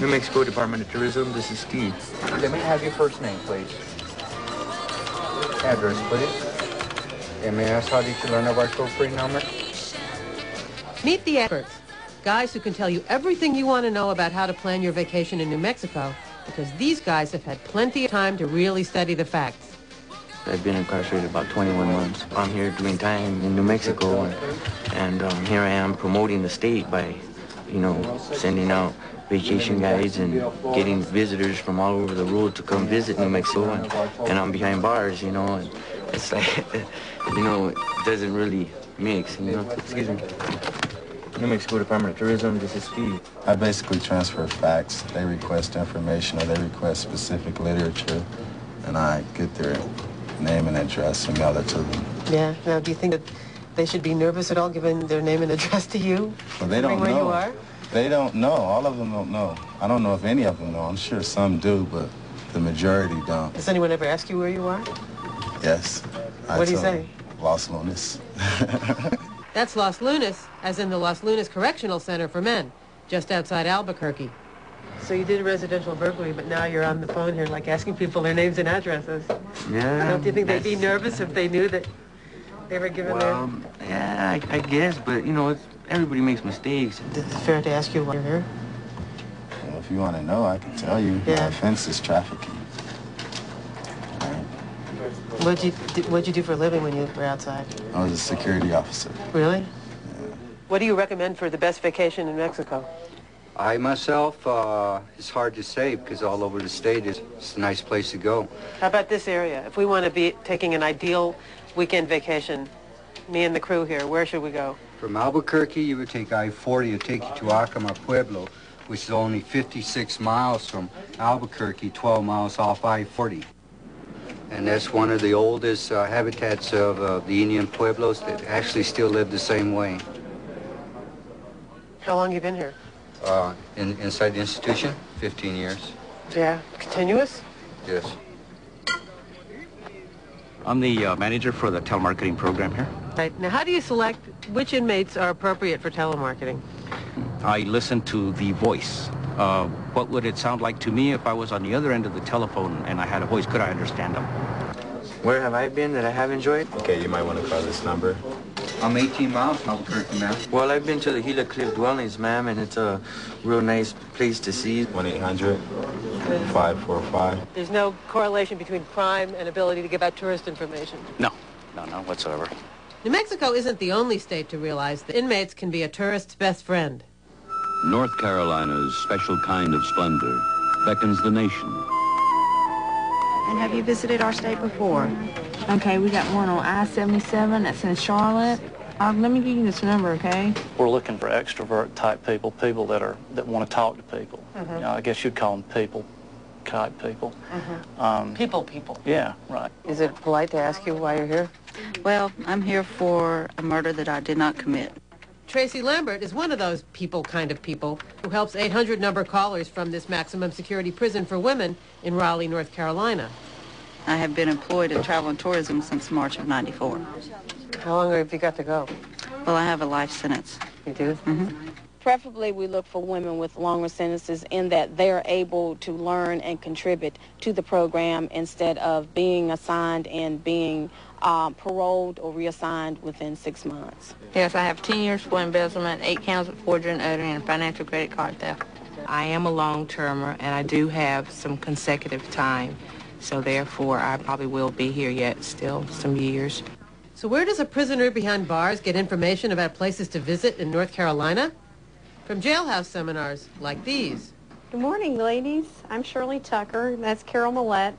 New Mexico Department of Tourism, this is Steve. Let me have your first name, please. Address, please. And may I ask, how did you learn of our toll-free number? Meet the experts, guys who can tell you everything you want to know about how to plan your vacation in New Mexico, because these guys have had plenty of time to really study the facts. I've been incarcerated about 21 months. I'm here doing time in New Mexico, and here I am promoting the state by, sending out vacation guides and getting visitors from all over the world to come visit New Mexico, and I'm behind bars, and it's like, it doesn't really mix, Excuse me. New Mexico Department of Tourism, this is Steve. I basically transfer facts. They request information or they request specific literature, and I get their name and address and mail it to them. Yeah. Now, do you think that they should be nervous at all, giving their name and address to you? Well, they don't know. Where you are? They don't know. All of them don't know. I don't know if any of them know. I'm sure some do, but the majority don't. Does anyone ever ask you where you are? Yes. What do you say? Los Lunas. That's Los Lunas, as in the Los Lunas Correctional Center for Men, just outside Albuquerque. So you did a residential burglary, but now you're on the phone here, like asking people their names and addresses. Yeah. Don't you think they'd be nervous if they knew that they were given their... Yeah, I guess, but, everybody makes mistakes. Is it fair to ask you why you're here? Well, if you want to know, I can tell you. Yeah. My offense is trafficking. What'd you do for a living when you were outside? I was a security officer. Really? Yeah. What do you recommend for the best vacation in Mexico? I myself, it's hard to say because all over the state it's a nice place to go. How about this area? If we want to be taking an ideal weekend vacation, me and the crew here, where should we go? From Albuquerque, you would take I-40 to take you to Acoma Pueblo, which is only 56 miles from Albuquerque, 12 miles off I-40. And that's one of the oldest habitats of the Indian Pueblos that actually still live the same way. How long have you been here? Inside the institution, 15 years. Yeah. Continuous? Yes. I'm the manager for the telemarketing program here. Right. Now, how do you select which inmates are appropriate for telemarketing? I listen to the voice. What would it sound like to me if I was on the other end of the telephone and I had a voice? Could I understand them? Where have I been that I have enjoyed? Okay, you might want to call this number. I'm 18 miles from Albuquerque, ma'am. Well, I've been to the Gila Cliff Dwellings, ma'am, and it's a real nice place to see. 1-800-545. There's no correlation between crime and ability to give out tourist information. No, none whatsoever. New Mexico isn't the only state to realize that inmates can be a tourist's best friend. North Carolina's special kind of splendor beckons the nation. And have you visited our state before? Okay, we got one on I-77 that's in Charlotte. Let me give you this number, okay? We're looking for extrovert type people that want to talk to people. Mm-hmm. I guess you'd call them people type people. Mm-hmm. People. Yeah, right. Is it polite to ask you why you're here? Well, I'm here for a murder that I did not commit. Tracy Lambert is one of those people kind of people who helps 800 number callers from this maximum security prison for women in Raleigh, North Carolina. I have been employed in travel and tourism since March of '94. How long have you got to go? Well, I have a life sentence. You do? Mm-hmm. Preferably, we look for women with longer sentences in that they're able to learn and contribute to the program instead of being assigned and being paroled or reassigned within 6 months. Yes, I have 10 years for embezzlement, 8 counts of forgery and uttering, and financial credit card theft. I am a long-termer, and I do have some consecutive time, so therefore I probably will be here yet still some years. So where does a prisoner behind bars get information about places to visit in North Carolina? From jailhouse seminars like these. Good morning, ladies. I'm Shirley Tucker. That's Carol Millette.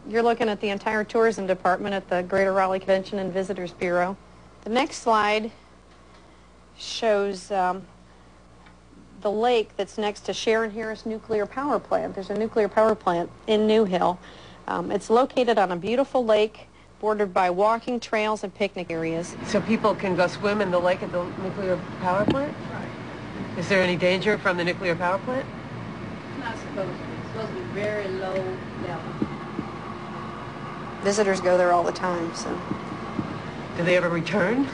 You're looking at the entire tourism department at the Greater Raleigh Convention and Visitors Bureau. The next slide shows the lake that's next to Sharon Harris Nuclear Power Plant. There's a nuclear power plant in New Hill. It's located on a beautiful lake bordered by walking trails and picnic areas. So people can go swim in the lake at the nuclear power plant? Is there any danger from the nuclear power plant? Not supposed to. It's supposed to be very low level. Visitors go there all the time, so. Do they ever return?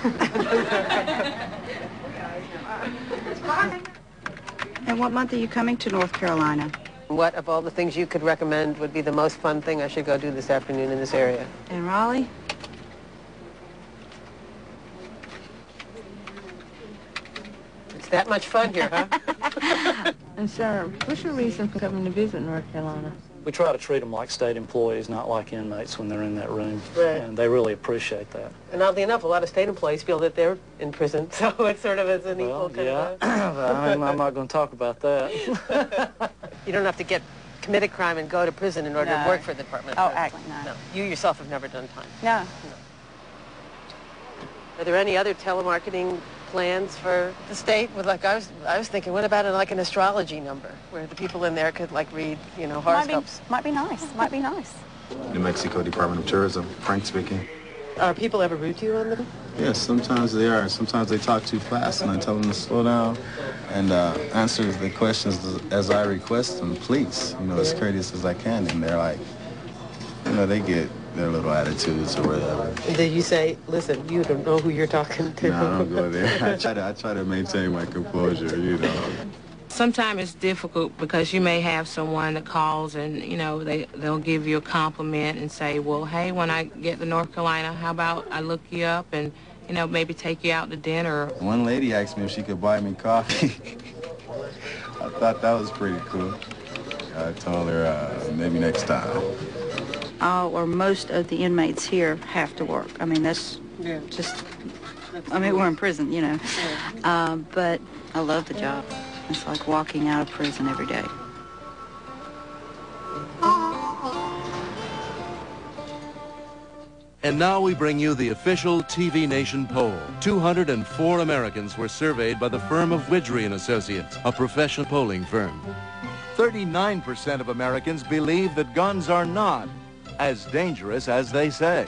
And what month are you coming to North Carolina? What of all the things you could recommend would be the most fun thing I should go do this afternoon in this area? In Raleigh? It's that much fun here, huh? And sir, what's your reason for coming to visit North Carolina? We try to treat them like state employees, not like inmates when they're in that room. Right. And they really appreciate that. And oddly enough, a lot of state employees feel that they're in prison, so it's sort of an equal kind of I'm not going to talk about that. You don't have to commit a crime and go to prison in order to work for the Department of Justice. No. You yourself have never done time. No. Are there any other telemarketing plans for the state? With I was thinking, what about like an astrology number where the people in there could like read, horoscopes? Might be nice. Might be nice. New Mexico Department of Tourism, Frank speaking. Are people ever rude to you on them? Yes, sometimes they are. Sometimes they talk too fast, and I tell them to slow down and answer the questions as I request them, please, as courteous as I can. And they're like, they get their little attitudes or whatever. And then you say, listen, you don't know who you're talking to. No, I don't go there. I try to maintain my composure, Sometimes it's difficult because you may have someone that calls and, they'll give you a compliment and say, well, hey, when I get to North Carolina, how about I look you up and, maybe take you out to dinner. One lady asked me if she could buy me coffee. I thought that was pretty cool. I told her maybe next time. All or most of the inmates here have to work. I mean, that's just, we're in prison, but I love the job. It's like walking out of prison every day. And now we bring you the official TV Nation poll. 204 Americans were surveyed by the firm of Widgery & Associates, a professional polling firm. 39% of Americans believe that guns are not as dangerous as they say.